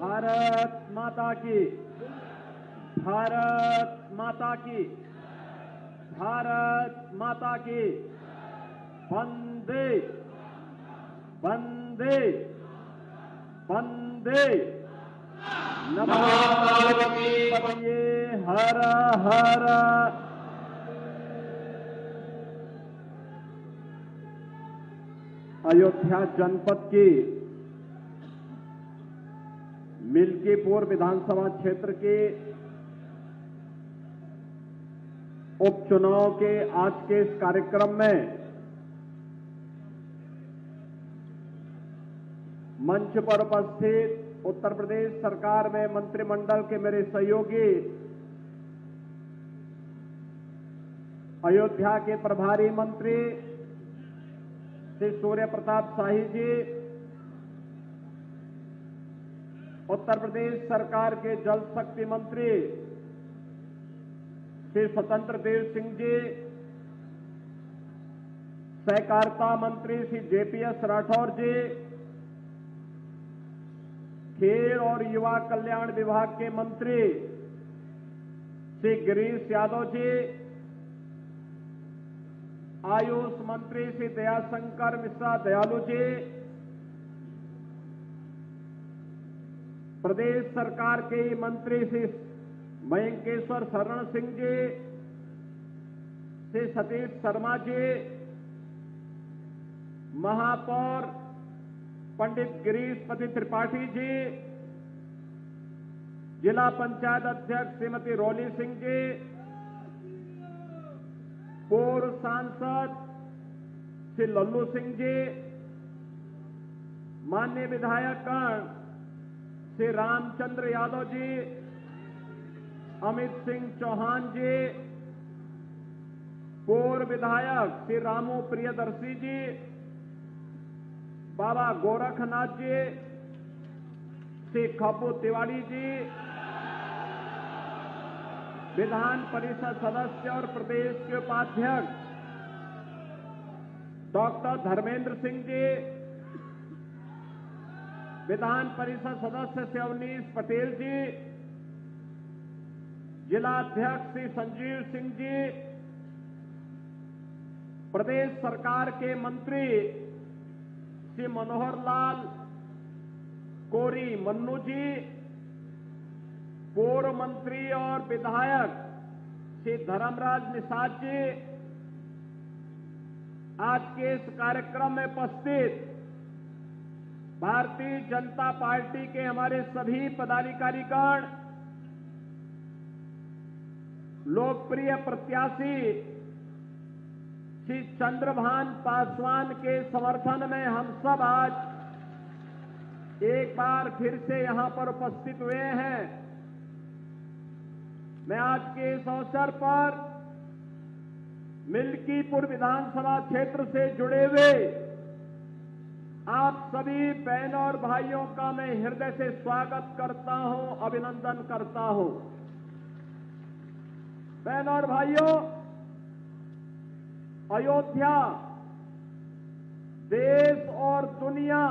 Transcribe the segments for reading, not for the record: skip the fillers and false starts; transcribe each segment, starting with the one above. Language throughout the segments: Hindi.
भारत माता की, भारत माता की, भारत माता की। वंदे वंदे वंदे नमो पार्वतीपतये हर हर। अयोध्या जनपद की मिल्कीपुर विधानसभा क्षेत्र के उपचुनाव के आज के इस कार्यक्रम में मंच पर उपस्थित उत्तर प्रदेश सरकार में मंत्रिमंडल के मेरे सहयोगी, अयोध्या के प्रभारी मंत्री श्री सूर्य प्रताप शाही जी, उत्तर प्रदेश सरकार के जल शक्ति मंत्री श्री स्वतंत्र देव सिंह जी, सहकारिता मंत्री श्री जेपीएस राठौर जी, खेल और युवा कल्याण विभाग के मंत्री श्री गिरीश यादव जी, आयुष मंत्री श्री दयाशंकर मिश्रा दयालु जी, प्रदेश सरकार के मंत्री श्री मयंकेश्वर शरण सिंह जी, श्री सतीश शर्मा जी, महापौर पंडित गिरीशपति त्रिपाठी जी, जिला पंचायत अध्यक्ष श्रीमती रोली सिंह जी, पूर्व सांसद श्री लल्लू सिंह जी, माननीय विधायकगण श्री रामचंद्र यादव जी, अमित सिंह चौहान जी, पूर्व विधायक श्री रामू प्रियदर्शी जी, बाबा गोरखनाथ जी, श्री खब्बू तिवारी जी, विधान परिषद सदस्य और प्रदेश के उपाध्यक्ष डॉक्टर धर्मेंद्र सिंह जी, विधान परिषद सदस्य श्री अवनीश पटेल जी, जिलाध्यक्ष श्री संजीव सिंह जी, प्रदेश सरकार के मंत्री श्री मनोहर लाल कोरी मन्नू जी, पूर्व मंत्री और विधायक श्री धर्मराज निषाद जी, आज के इस कार्यक्रम में उपस्थित भारतीय जनता पार्टी के हमारे सभी पदाधिकारीगण, लोकप्रिय प्रत्याशी श्री चंद्रभान पासवान के समर्थन में हम सब आज एक बार फिर से यहां पर उपस्थित हुए हैं। मैं आज के इस अवसर पर मिल्कीपुर विधानसभा क्षेत्र से जुड़े हुए आप सभी बहनों और भाइयों का मैं हृदय से स्वागत करता हूं, अभिनंदन करता हूं। बहनों और भाइयों, अयोध्या देश और दुनिया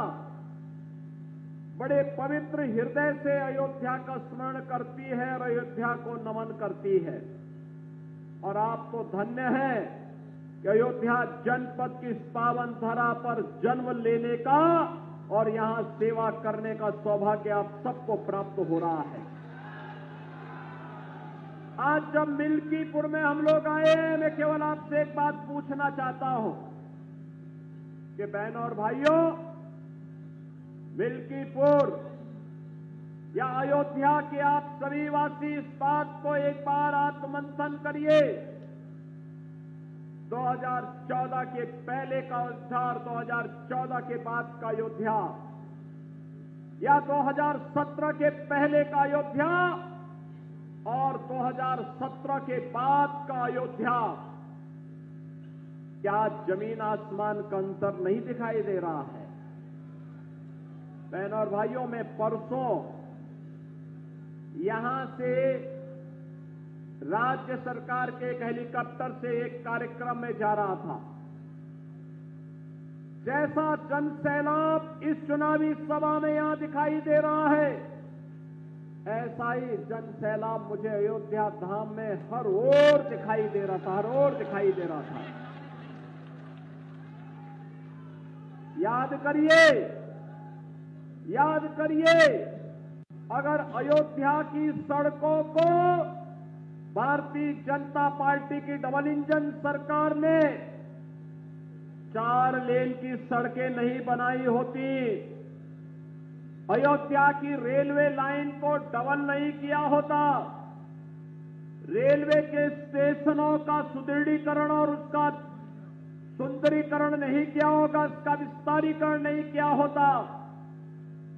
बड़े पवित्र हृदय से अयोध्या का स्मरण करती है और अयोध्या को नमन करती है। और आप तो धन्य हैं कि अयोध्या जनपद की इस पावन धरा पर जन्म लेने का और यहां सेवा करने का सौभाग्य आप सबको प्राप्त हो रहा है। आज जब मिल्कीपुर में हम लोग आए, मैं केवल आपसे एक बात पूछना चाहता हूं कि बहनों और भाइयों, मिल्कीपुर या अयोध्या के आप सभी वासी इस बात को एक बार आत्ममंथन करिए। 2014 के पहले का अयोध्या और 2014 के बाद का अयोध्या, या 2017 के पहले का अयोध्या और 2017 के बाद का अयोध्या, क्या जमीन आसमान का अंतर नहीं दिखाई दे रहा है? बहनों और भाइयों, मैं परसों यहां से राज्य सरकार के एक हेलीकॉप्टर से एक कार्यक्रम में जा रहा था। जैसा जनसैलाब इस चुनावी सभा में यहां दिखाई दे रहा है, ऐसा ही जन सैलाब मुझे अयोध्या धाम में हर ओर दिखाई दे रहा था, हर ओर दिखाई दे रहा था। याद करिए, अगर अयोध्या की सड़कों को भारतीय जनता पार्टी की डबल इंजन सरकार ने 4 लेन की सड़कें नहीं बनाई होती, अयोध्या की रेलवे लाइन को डबल नहीं किया होता, रेलवे के स्टेशनों का सुदृढ़ीकरण और उसका सुंदरीकरण नहीं किया होगा, उसका विस्तारीकरण नहीं किया होता,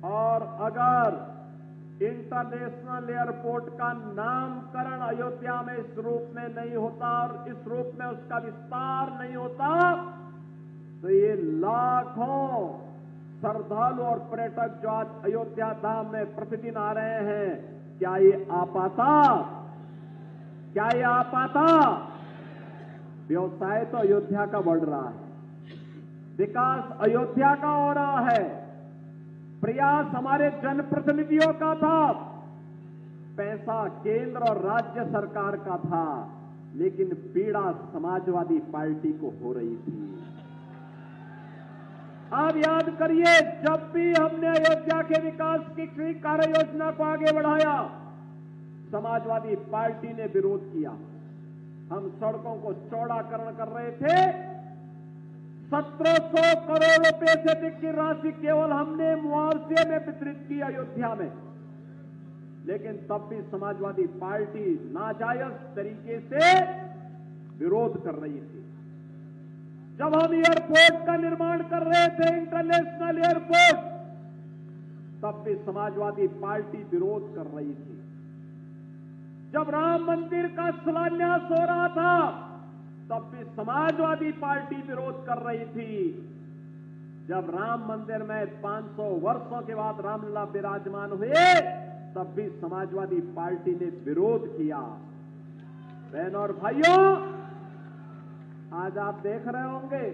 और अगर इंटरनेशनल एयरपोर्ट का नामकरण अयोध्या में इस रूप में नहीं होता और इस रूप में उसका विस्तार नहीं होता, तो ये लाखों श्रद्धालु और पर्यटक जो आज अयोध्या धाम में प्रतिदिन आ रहे हैं, क्या ये आ पाता? व्यवसाय तो अयोध्या का बढ़ रहा है, विकास अयोध्या का हो रहा है, प्रयास हमारे जनप्रतिनिधियों का था, पैसा केंद्र और राज्य सरकार का था, लेकिन पीड़ा समाजवादी पार्टी को हो रही थी। आप याद करिए, जब भी हमने अयोध्या के विकास की कार्य योजना को आगे बढ़ाया, समाजवादी पार्टी ने विरोध किया। हम सड़कों को चौड़ाकरण कर रहे थे, 1700 करोड़ रुपए से अधिक की राशि केवल हमने मुआवजे में वितरित की अयोध्या में, लेकिन तब भी समाजवादी पार्टी नाजायज तरीके से विरोध कर रही थी। जब हम एयरपोर्ट का निर्माण कर रहे थे, इंटरनेशनल एयरपोर्ट, तब भी समाजवादी पार्टी विरोध कर रही थी। जब राम मंदिर का शिलान्यास हो रहा था, तब भी समाजवादी पार्टी विरोध कर रही थी। जब राम मंदिर में 500 वर्षों के बाद रामलला विराजमान हुए, तब भी समाजवादी पार्टी ने विरोध किया। बहनों और भाइयों, आज आप देख रहे होंगे,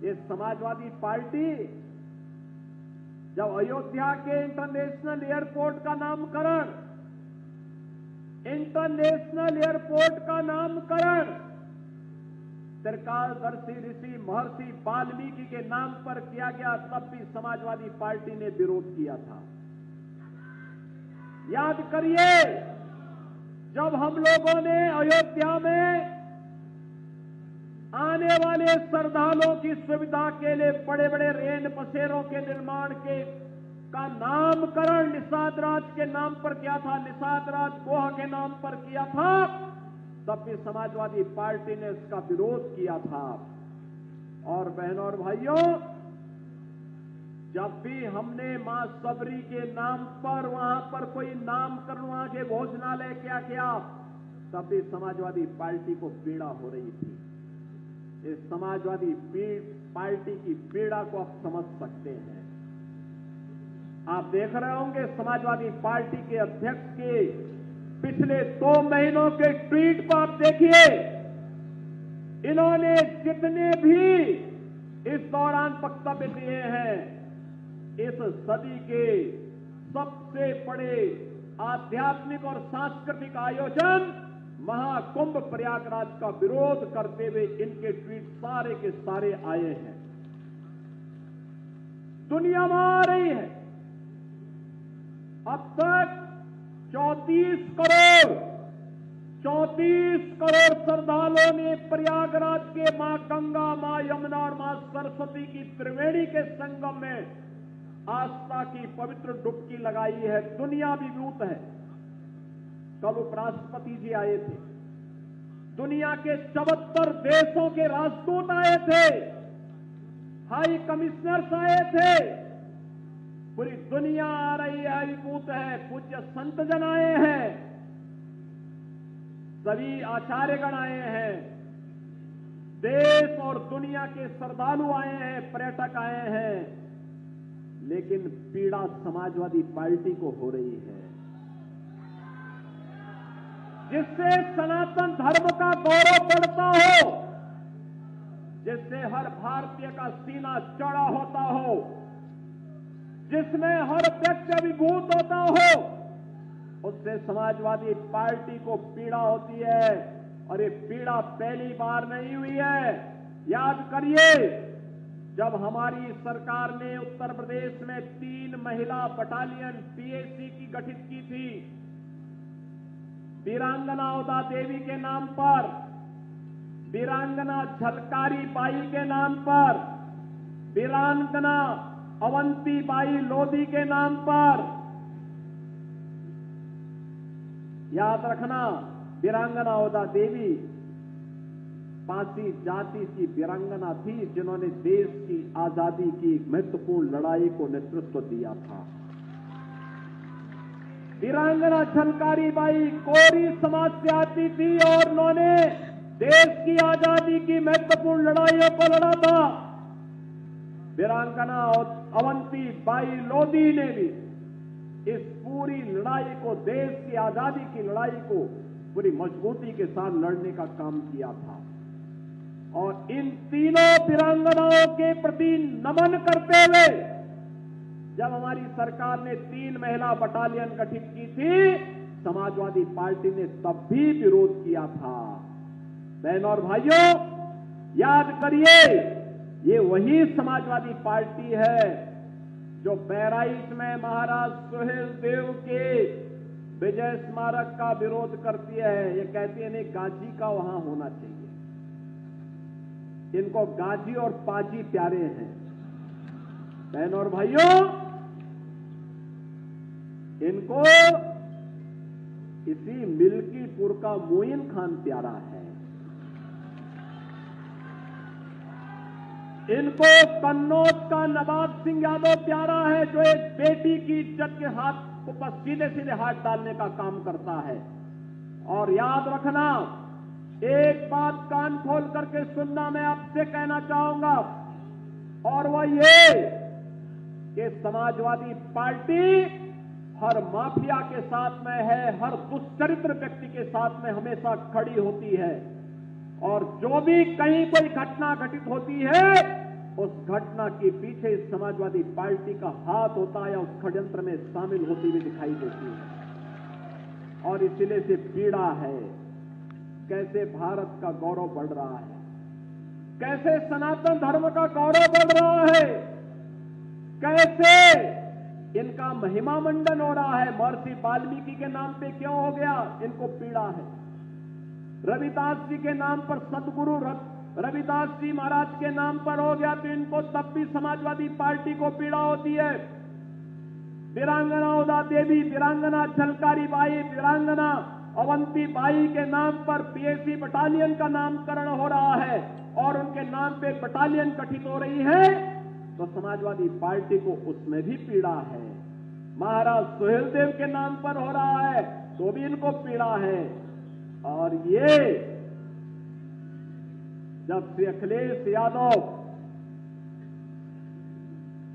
ये समाजवादी पार्टी जब अयोध्या के इंटरनेशनल एयरपोर्ट का नामकरण त्रिकालदर्शी ऋषि महर्षि वाल्मीकि के नाम पर किया गया, तब भी समाजवादी पार्टी ने विरोध किया था। याद करिए, जब हम लोगों ने अयोध्या में आने वाले श्रद्धालुओं की सुविधा के लिए बड़े बड़े रेन बसेरों के निर्माण का नामकरण निषाद राज के नाम पर किया था, निषाद राज गोह के नाम पर किया था, तब भी समाजवादी पार्टी ने इसका विरोध किया था। और बहनों और भाइयों, जब भी हमने मां सबरी के नाम पर वहां पर कोई नामकरण, वहां के भोजनालय क्या किया, तब भी समाजवादी पार्टी को पीड़ा हो रही थी। इस समाजवादी पार्टी की पीड़ा को आप समझ सकते हैं। आप देख रहे होंगे, समाजवादी पार्टी के अध्यक्ष के पिछले 2 महीनों के ट्वीट को आप देखिए। इन्होंने जितने भी इस दौरान वक्तव्य दिए हैं, इस सदी के सबसे बड़े आध्यात्मिक और सांस्कृतिक आयोजन महाकुंभ प्रयागराज का विरोध करते हुए इनके ट्वीट सारे के सारे आए हैं। दुनिया में आ रही है। अब तक 34 करोड़ श्रद्धालुओं ने प्रयागराज के मां गंगा, मां यमुना और मां सरस्वती की त्रिवेणी के संगम में आस्था की पवित्र डुबकी लगाई है। दुनिया विभूत है। कल उपराष्ट्रपति जी आए थे, दुनिया के 74 देशों के राजदूत आए थे, हाई कमिश्नर्स आए थे, पूरी दुनिया आ रही है, विभूत है, पूज्य संतजन आए हैं, सभी आचार्यगण आए हैं, देश और दुनिया के श्रद्धालु आए हैं, पर्यटक आए हैं, लेकिन पीड़ा समाजवादी पार्टी को हो रही है, जिससे सनातन धर्म का गौरव बढ़ता हो, जिससे हर भारतीय का सीना चौड़ा होता हो, जिसमें हर व्यक्ति अभिभूत होता हो, उससे समाजवादी पार्टी को पीड़ा होती है। और ये पीड़ा पहली बार नहीं हुई है। याद करिए, जब हमारी सरकार ने उत्तर प्रदेश में 3 महिला बटालियन पीएसी की गठित की थी, वीरांगना उदा देवी के नाम पर, वीरांगना झलकारी बाई के नाम पर, वीरांगना अवंती बाई लोधी के नाम पर। याद रखना, वीरांगना उदा देवी पासी जाति की वीरांगना थी, जिन्होंने देश की आजादी की महत्वपूर्ण लड़ाई को नेतृत्व दिया था। वीरांगना झलकारी बाई कोरी समाज से आती थी और उन्होंने देश की आजादी की महत्वपूर्ण लड़ाइयों को लड़ा था। वीरांगना अवंती बाई लोधी ने भी इस पूरी लड़ाई को, देश की आजादी की लड़ाई को पूरी मजबूती के साथ लड़ने का काम किया था। और इन तीनों वीरांगनाओं के प्रति नमन करते हुए जब हमारी सरकार ने 3 महिला बटालियन गठित की थी, समाजवादी पार्टी ने तब भी विरोध किया था। बहनों और भाइयों, याद करिए, ये वही समाजवादी पार्टी है जो बहराइच में महाराज सुहेलदेव के विजय स्मारक का विरोध करती है। ये कहती है नहीं, गाजी का वहां होना चाहिए। इनको गाजी और पाजी प्यारे हैं। बहनों और भाइयों, इनको इसी मिल्कीपुर का मोइन खान प्यारा है। इनको कन्नौज का नवाब सिंह यादव प्यारा है, जो एक बेटी की इज्जत के हाथ पर सीधे सीधे हाथ डालने का काम करता है। और याद रखना, एक बात कान खोल करके सुनना मैं आपसे कहना चाहूंगा, और वह ये कि समाजवादी पार्टी हर माफिया के साथ में है, हर दुष्चरित्र व्यक्ति के साथ में हमेशा खड़ी होती है। और जो भी कहीं कोई घटना घटित होती है, उस घटना के पीछे इस समाजवादी पार्टी का हाथ होता है या उस षड्यंत्र में शामिल होती हुई दिखाई देती है। और इसलिए से पीड़ा है, कैसे भारत का गौरव बढ़ रहा है, कैसे सनातन धर्म का गौरव बढ़ रहा है, कैसे इनका महिमा मंडन हो रहा है। महर्षि वाल्मीकि के नाम पे क्यों हो गया, इनको पीड़ा है। रविदास जी के नाम पर, सदगुरु रविदास जी महाराज के नाम पर हो गया तो इनको तब भी समाजवादी पार्टी को पीड़ा होती है। वीरांगना उदा देवी, वीरांगना झलकारी बाई, वीरांगना अवंती बाई के नाम पर पीएसी बटालियन का नामकरण हो रहा है और उनके नाम पे बटालियन गठित हो रही है, तो समाजवादी पार्टी को उसमें भी पीड़ा है। महाराज सुहेलदेव के नाम पर हो रहा है तो भी इनको पीड़ा है। और ये जब श्री अखिलेश यादव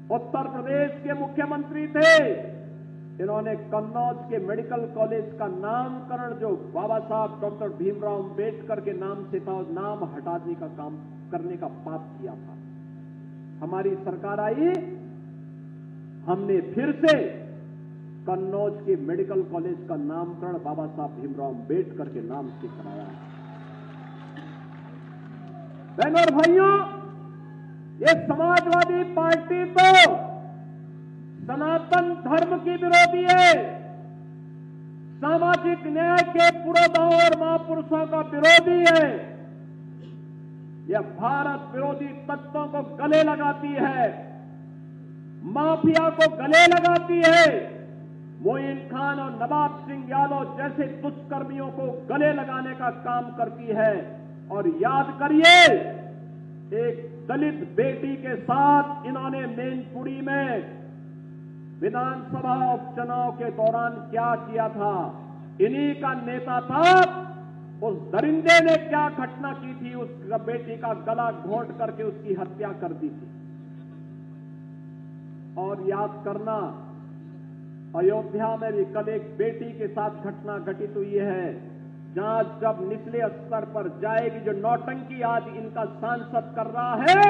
उत्तर प्रदेश के मुख्यमंत्री थे, इन्होंने कन्नौज के मेडिकल कॉलेज का नामकरण जो बाबा साहब डॉक्टर भीमराव अंबेडकर के नाम से था, नाम हटाने का काम करने का पाप किया था। हमारी सरकार आई, हमने फिर से कन्नौज के मेडिकल कॉलेज का नामकरण बाबा साहब भीमराव अंबेडकर के नाम से कराया है। बहनों और भाइयों, ये समाजवादी पार्टी तो सनातन धर्म की विरोधी है, सामाजिक न्याय के पुरोधाओं और महापुरुषों का विरोधी है। यह भारत विरोधी तत्वों को गले लगाती है, माफिया को गले लगाती है, मोइन खान और नवाब सिंह यादव जैसे दुष्कर्मियों को गले लगाने का काम करती है। और याद करिए, एक दलित बेटी के साथ इन्होंने मैनपुरी में विधानसभा उपचुनाव के दौरान क्या किया था। इन्हीं का नेता था, उस दरिंदे ने क्या घटना की थी, उस बेटी का गला घोंट करके उसकी हत्या कर दी थी। और याद करना, अयोध्या में भी कल एक बेटी के साथ घटना घटित हुई है, जहां जब निचले स्तर पर जाएगी, जो नौटंकी आज इनका सांसद कर रहा है,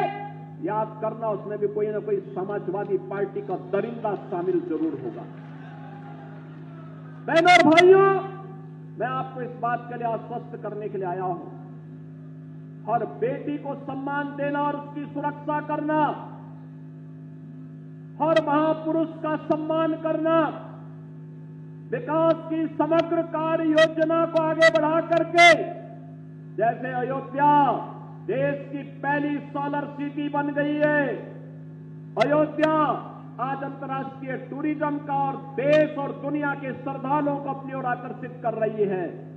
याद करना, उसमें भी कोई ना कोई समाजवादी पार्टी का दरिंदा शामिल जरूर होगा। बहनों और भाइयों, मैं आपको इस बात के लिए आश्वस्त करने के लिए आया हूं, हर बेटी को सम्मान देना और उसकी सुरक्षा करना, हर महापुरुष का सम्मान करना, विकास की समग्र कार्य योजना को आगे बढ़ा करके, जैसे अयोध्या देश की पहली सोलर सिटी बन गई है, अयोध्या आज अंतर्राष्ट्रीय टूरिज्म का और देश और दुनिया के श्रद्धालुओं को अपनी ओर आकर्षित कर रही है।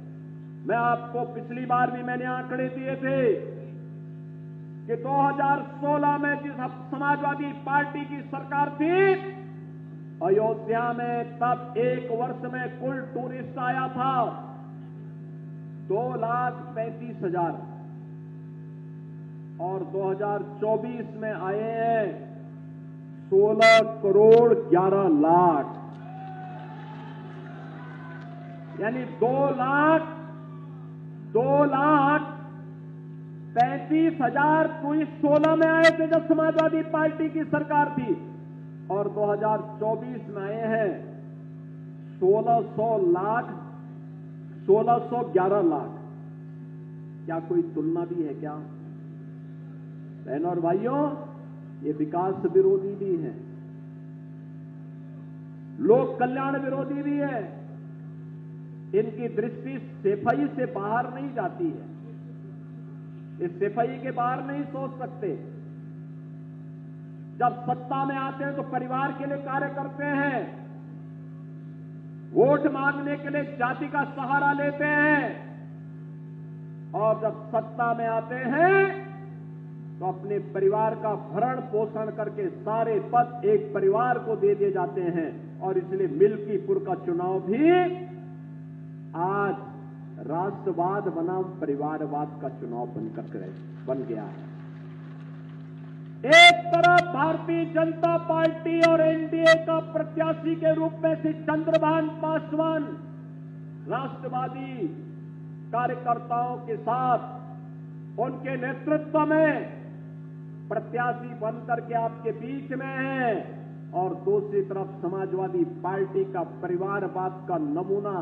मैं आपको पिछली बार भी मैंने आंकड़े दिए थे कि 2016 में जिस समाजवादी पार्टी की सरकार थी, अयोध्या में तब एक वर्ष में कुल टूरिस्ट आया था 2,35,000 और 2024 में आए हैं 16 करोड़ 11 लाख, यानी 2,35,000 टूरिस्ट 16 में आए थे जब समाजवादी पार्टी की सरकार थी, और 2024 में आए हैं 1611 लाख। क्या कोई तुलना भी है क्या? बहनों और भाइयों, ये विकास विरोधी भी है, लोक कल्याण विरोधी भी है। इनकी दृष्टि सफाई से बाहर नहीं जाती है, इस सफाई के बाहर नहीं सोच सकते। जब सत्ता में आते हैं तो परिवार के लिए कार्य करते हैं, वोट मांगने के लिए जाति का सहारा लेते हैं, और जब सत्ता में आते हैं तो अपने परिवार का भरण पोषण करके सारे पद एक परिवार को दे दिए जाते हैं। और इसलिए मिल्कीपुर का चुनाव भी आज राष्ट्रवाद बनाम परिवारवाद का चुनाव बन गया है। एक तरफ भारतीय जनता पार्टी और एनडीए का प्रत्याशी के रूप में श्री चंद्रभान पासवान राष्ट्रवादी कार्यकर्ताओं के साथ उनके नेतृत्व में प्रत्याशी बनकर के आपके बीच में है, और दूसरी तरफ समाजवादी पार्टी का परिवारवाद का नमूना,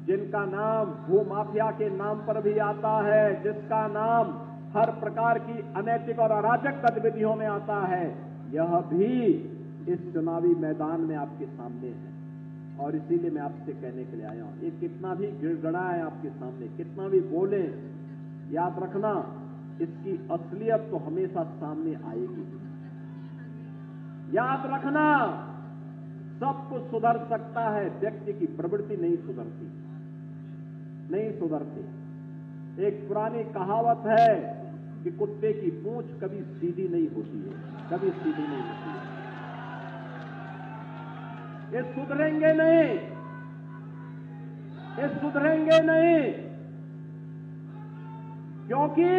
जिनका नाम भूमाफिया के नाम पर भी आता है, जिसका नाम हर प्रकार की अनैतिक और अराजक गतिविधियों में आता है, यह भी इस चुनावी मैदान में आपके सामने है। और इसीलिए मैं आपसे कहने के लिए आया हूं, ये कितना भी गिड़गड़ाए आपके सामने, कितना भी बोले, याद रखना इसकी असलियत तो हमेशा सामने आएगी। याद रखना, सब कुछ सुधर सकता है, व्यक्ति की प्रवृत्ति नहीं सुधरती। एक पुरानी कहावत है कि कुत्ते की पूंछ कभी सीधी नहीं होती है। ये सुधरेंगे नहीं, क्योंकि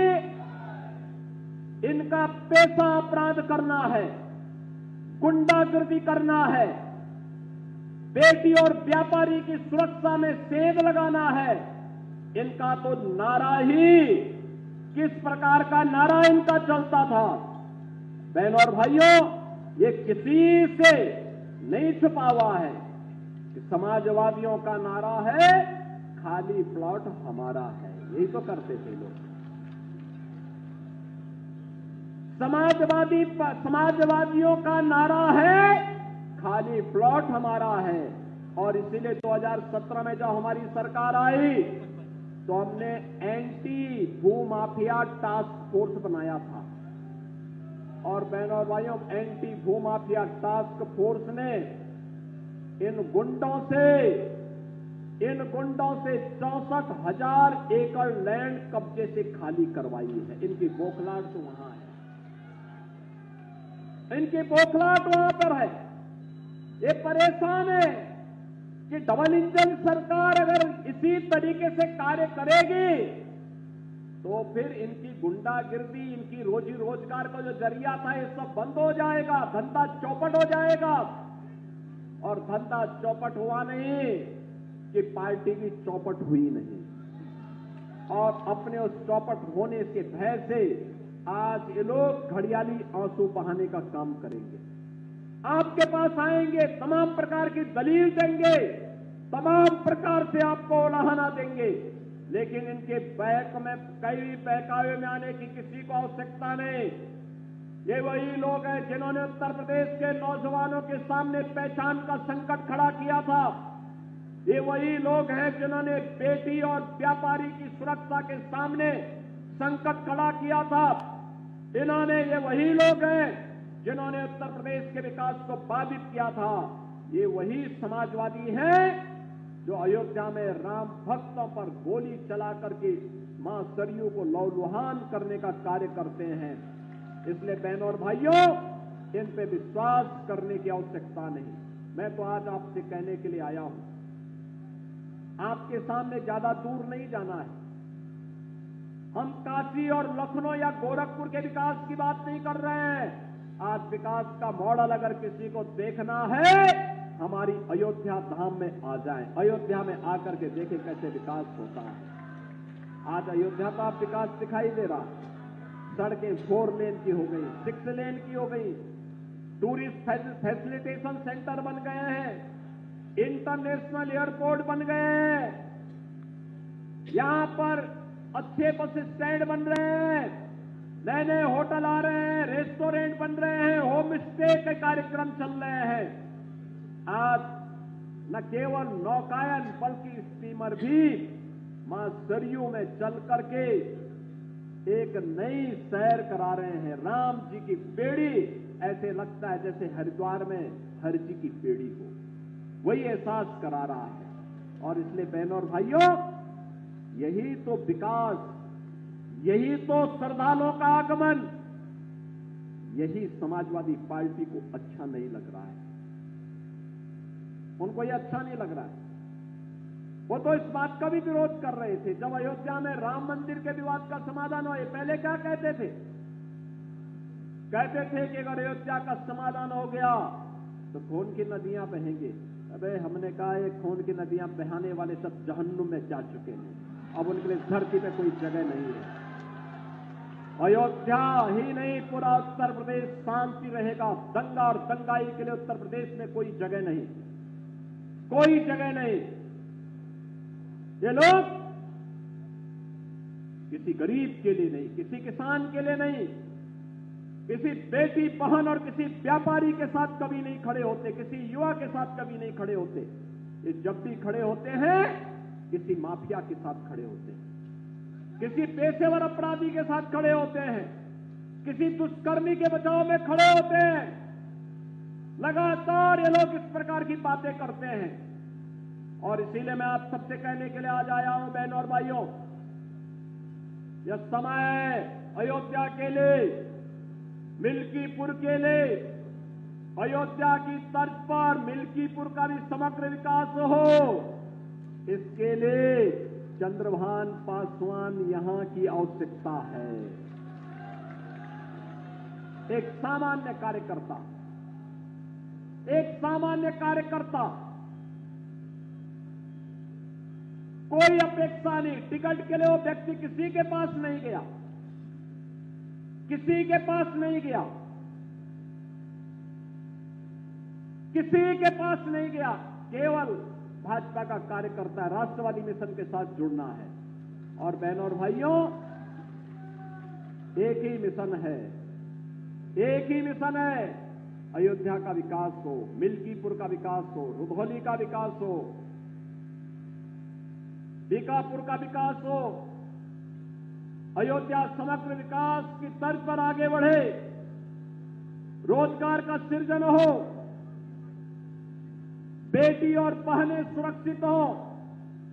इनका पैसा अपराध करना है, गुंडागर्दी करना है, बेटी और व्यापारी की सुरक्षा में सेंध लगाना है। इनका तो नारा ही किस प्रकार का नारा इनका चलता था। बहनों और भाइयों, ये किसी से नहीं छुपा हुआ है कि समाजवादियों का नारा है खाली प्लॉट हमारा है। यही तो करते थे लोग। समाजवादियों का नारा है खाली प्लॉट हमारा है। और इसीलिए 2017 में जब हमारी सरकार आई तो हमने एंटी भूमाफिया टास्क फोर्स बनाया था। और बहनों और भाइयों, एंटी भूमाफिया टास्क फोर्स ने इन गुंडों से 64,000 एकड़ लैंड कब्जे से खाली करवाई है। इनकी बौखलाहट तो वहां है, इनकी बौखलाहट वहां पर है। ये परेशान है कि डबल इंजन सरकार अगर इसी तरीके से कार्य करेगी तो फिर इनकी गुंडागिर्दी, इनकी रोजी रोजगार का जो जरिया था, ये सब बंद हो जाएगा, धंधा चौपट हो जाएगा। और धंधा चौपट हुआ नहीं कि पार्टी की चौपट हुई नहीं। और अपने उस चौपट होने के भय से आज ये लोग घड़ियाली आंसू बहाने का काम करेंगे। आपके पास आएंगे, तमाम प्रकार की दलील देंगे, तमाम प्रकार से आपको उलाहना देंगे, लेकिन इनके कई बहकावे में आने की किसी को आवश्यकता नहीं। ये वही लोग हैं जिन्होंने उत्तर प्रदेश के नौजवानों के सामने पहचान का संकट खड़ा किया था। ये वही लोग हैं जिन्होंने बेटी और व्यापारी की सुरक्षा के सामने संकट खड़ा किया था। ये वही लोग हैं जिन्होंने उत्तर प्रदेश के विकास को बाधित किया था। ये वही समाजवादी हैं जो अयोध्या में राम भक्तों पर गोली चला करके मां सरयू को लहूलुहान करने का कार्य करते हैं। इसलिए बहनों और भाइयों, इन पे विश्वास करने की आवश्यकता नहीं। मैं तो आज आपसे कहने के लिए आया हूं, आपके सामने ज्यादा दूर नहीं जाना है। हम काशी और लखनऊ या गोरखपुर के विकास की बात नहीं कर रहे हैं। आज विकास का मॉडल अगर किसी को देखना है, हमारी अयोध्या धाम में आ जाएं, अयोध्या में आकर के देखें कैसे विकास होता है। आज अयोध्या का विकास दिखाई दे रहा है। सड़कें 4 लेन की हो गई, 6 लेन की हो गई, टूरिस्ट फैसिलिटेशन सेंटर बन गए हैं, इंटरनेशनल एयरपोर्ट बन गए हैं, यहां पर अच्छे बस स्टैंड बन रहे हैं, नए नए होटल आ रहे हैं, रेस्टोरेंट बन रहे हैं, होम स्टे के कार्यक्रम चल रहे हैं। आज न केवल नौकायन बल्कि स्टीमर भी मां सरयू में चल करके एक नई सैर करा रहे हैं। राम जी की बेड़ी, ऐसे लगता है जैसे हरिद्वार में हर जी की बेड़ी हो, वही एहसास करा रहा है। और इसलिए बहनों और भाइयों, यही तो विकास, यही तो श्रद्धालुओं का आगमन, यही समाजवादी पार्टी को अच्छा नहीं लग रहा है। उनको यह अच्छा नहीं लग रहा है। वो तो इस बात का भी विरोध कर रहे थे जब अयोध्या में राम मंदिर के विवाद का समाधान हुआ। पहले क्या कहते थे? कहते थे कि अगर अयोध्या का समाधान हो गया तो खून की नदियां बहेंगे। अबे हमने कहा ये खून की नदियां बहाने वाले सब जहन्नुम में जा चुके हैं, अब उनके लिए धरती पे कोई जगह नहीं है। अयोध्या ही नहीं, पूरा उत्तर प्रदेश शांति रहेगा। दंगा और दंगाई के लिए उत्तर प्रदेश में कोई जगह नहीं, कोई जगह नहीं। ये लोग किसी गरीब के लिए नहीं, किसी किसान के लिए नहीं, किसी बेटी बहन और किसी व्यापारी के साथ कभी नहीं खड़े होते, किसी युवा के साथ कभी नहीं खड़े होते। ये जब भी खड़े होते हैं किसी माफिया के साथ खड़े होते हैं, किसी पेशेवर अपराधी के साथ खड़े होते हैं, किसी दुष्कर्मी के बचाव में खड़े होते हैं। लगातार ये लोग इस प्रकार की बातें करते हैं। और इसीलिए मैं आप सबसे कहने के लिए आज आया हूं बहनों और भाइयों, यह समय है अयोध्या के लिए, मिल्कीपुर के लिए, अयोध्या की तर्ज पर मिल्कीपुर का भी समग्र विकास हो। इसके लिए चंद्रभान पासवान यहां की आवश्यकता है। एक सामान्य कार्यकर्ता, एक सामान्य कार्यकर्ता, कोई अपेक्षा नहीं। टिकट के लिए वो व्यक्ति किसी के पास नहीं गया, किसी के पास नहीं गया, किसी के पास नहीं गया। केवल भाजपा का कार्यकर्ता राष्ट्रवादी मिशन के साथ जुड़ना है। और बहनों और भाइयों, एक ही मिशन है, एक ही मिशन है। अयोध्या का विकास हो, मिल्कीपुर का विकास हो, रुधौली का विकास हो, बीकापुर का विकास हो। अयोध्या समग्र विकास की तर्ज पर आगे बढ़े, रोजगार का सृजन हो, बेटी और बहनें सुरक्षित हो,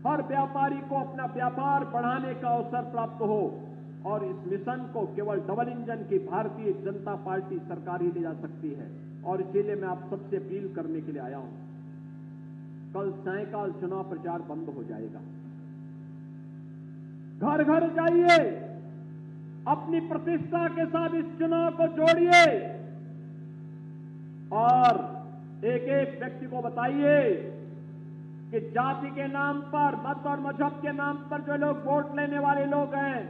हर व्यापारी को अपना व्यापार बढ़ाने का अवसर प्राप्त हो। और इस मिशन को केवल डबल इंजन की भारतीय जनता पार्टी सरकार ही ले जा सकती है। और इसीलिए मैं आप सबसे अपील करने के लिए आया हूं, कल सायंकाल चुनाव प्रचार बंद हो जाएगा। घर घर जाइए, अपनी प्रतिष्ठा के साथ इस चुनाव को जोड़िए और एक एक व्यक्ति को बताइए कि जाति के नाम पर, मत और मजहब के नाम पर जो लोग वोट लेने वाले लोग हैं,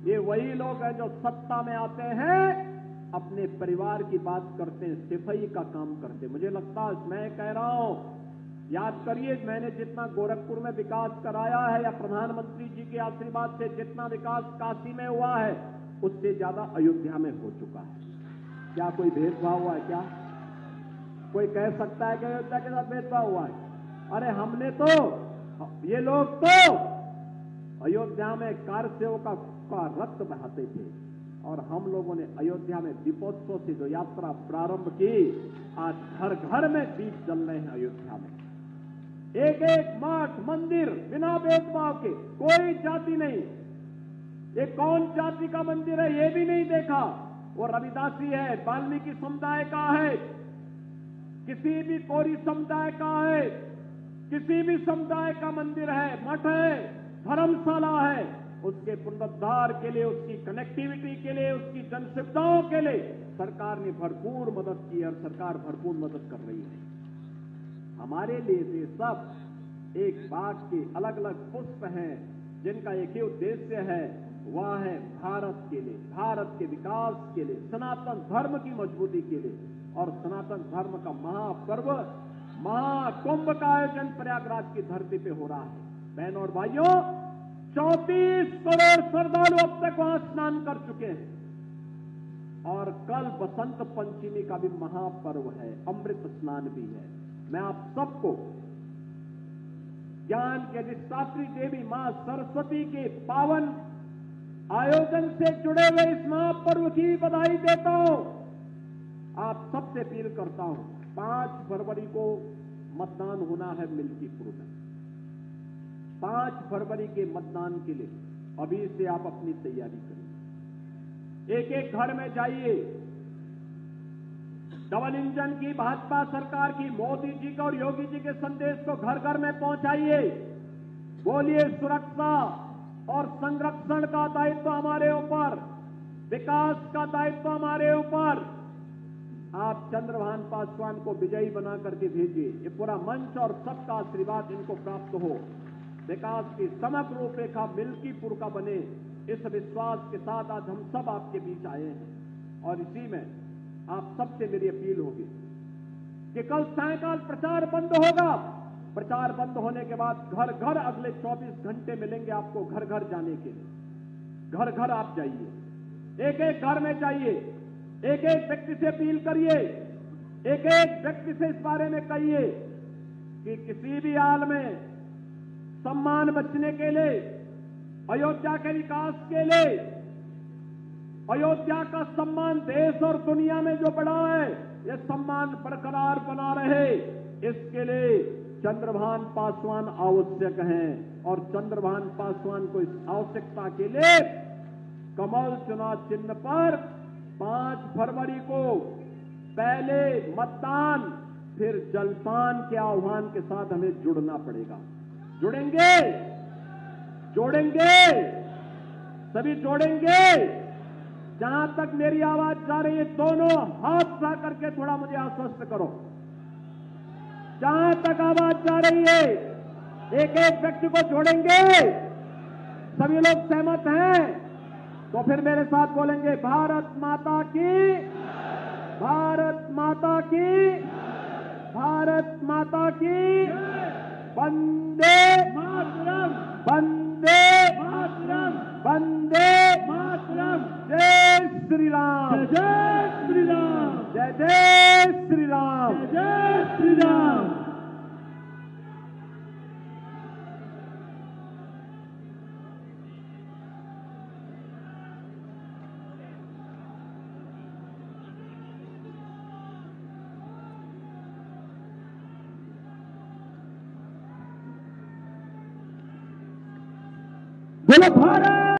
ये वही लोग हैं जो सत्ता में आते हैं, अपने परिवार की बात करते हैं, सिफाई का काम करते हैं। मुझे लगता है, मैं कह रहा हूं, याद करिए, मैंने जितना गोरखपुर में विकास कराया है, या प्रधानमंत्री जी के आशीर्वाद से जितना विकास काशी में हुआ है, उससे ज्यादा अयोध्या में हो चुका है। क्या कोई भेदभाव हुआ है? क्या कोई कह सकता है कि अयोध्या के साथ भेदभाव हुआ है? अरे हमने तो, ये लोग तो अयोध्या में कार सेवका का रक्त बहाते थे, और हम लोगों ने अयोध्या में दीपोत्सव से जो यात्रा प्रारंभ की, आज घर घर में दीप जल रहे हैं अयोध्या में। एक एक मठ मंदिर बिना भेदभाव के, कोई जाति नहीं। ये कौन जाति का मंदिर है ये भी नहीं देखा। वो रविदासी है, वाल्मीकि समुदाय का है, किसी भी कोरी समुदाय का है, किसी भी समुदाय का मंदिर है, मठ है, धर्मशाला है, उसके पुनरुद्धार के लिए, उसकी कनेक्टिविटी के लिए, उसकी जन सुविधाओं के लिए सरकार ने भरपूर मदद की और सरकार भरपूर मदद कर रही है। हमारे लिए ये सब एक बाग के अलग अलग पुष्प हैं, जिनका एक ही उद्देश्य है, वह है भारत के लिए, भारत के विकास के लिए, सनातन धर्म की मजबूती के लिए। और सनातन धर्म का महापर्व, महाकुंभ का आयोजन प्रयागराज की धरती पे हो रहा है। बहनों और भाइयों, 34 करोड़ श्रद्धालु अब तक वहां स्नान कर चुके हैं, और कल बसंत पंचमी का भी महापर्व है, अमृत स्नान भी है। मैं आप सबको ज्ञान के अधिष्ठात्री देवी मां सरस्वती के पावन आयोजन से जुड़े हुए इस महापर्व की बधाई देता हूं। आप सबसे अपील करता हूं, 5 फरवरी को मतदान होना है मिल्कीपुर में। 5 फरवरी के मतदान के लिए अभी से आप अपनी तैयारी करिए। एक एक घर में जाइए, डबल इंजन की भाजपा सरकार की, मोदी जी का और योगी जी के संदेश को घर घर में पहुंचाइए। बोलिए, सुरक्षा और संरक्षण का दायित्व हमारे ऊपर, विकास का दायित्व हमारे ऊपर। आप चंद्रभान पासवान को विजयी बना करके भेजिए। ये पूरा मंच और सबका आशीर्वाद इनको प्राप्त हो, विकास की समग्र रूपरेखा मिल्कीपुर का बने, इस विश्वास के साथ आज हम सब आपके बीच आए हैं। और इसी में आप सबसे मेरी अपील होगी कि कल सायंकाल प्रचार बंद होगा। प्रचार बंद होने के बाद घर घर अगले 24 घंटे मिलेंगे आपको घर घर जाने के लिए। घर घर आप जाइए, एक एक घर में जाइए, एक एक व्यक्ति से अपील करिए, एक एक व्यक्ति से इस बारे में कहिए कि किसी भी हाल में सम्मान बचने के लिए, अयोध्या के विकास के लिए, अयोध्या का सम्मान देश और दुनिया में जो बढ़ा है, यह सम्मान बरकरार बना रहे, इसके लिए चंद्रभान पासवान आवश्यक हैं। और चंद्रभान पासवान को इस आवश्यकता के लिए कमल चुनाव चिन्ह पर 5 फरवरी को पहले मतदान, फिर जलपान के आह्वान के साथ हमें जुड़ना पड़ेगा। जुड़ेंगे, जोड़ेंगे, सभी जोड़ेंगे। जहां तक मेरी आवाज जा रही है, दोनों हाथ उठा करके थोड़ा मुझे आश्वस्त करो। जहां तक आवाज जा रही है, एक एक व्यक्ति को जोड़ेंगे। सभी लोग सहमत हैं तो फिर मेरे साथ बोलेंगे, भारत माता की, भारत माता की, भारत माता की, वंदे मातरम, वंदे मातरम, वंदे मातरम। जय श्री राम, जय श्री राम, जय जय श्री राम, जय श्री राम। बोलो भारत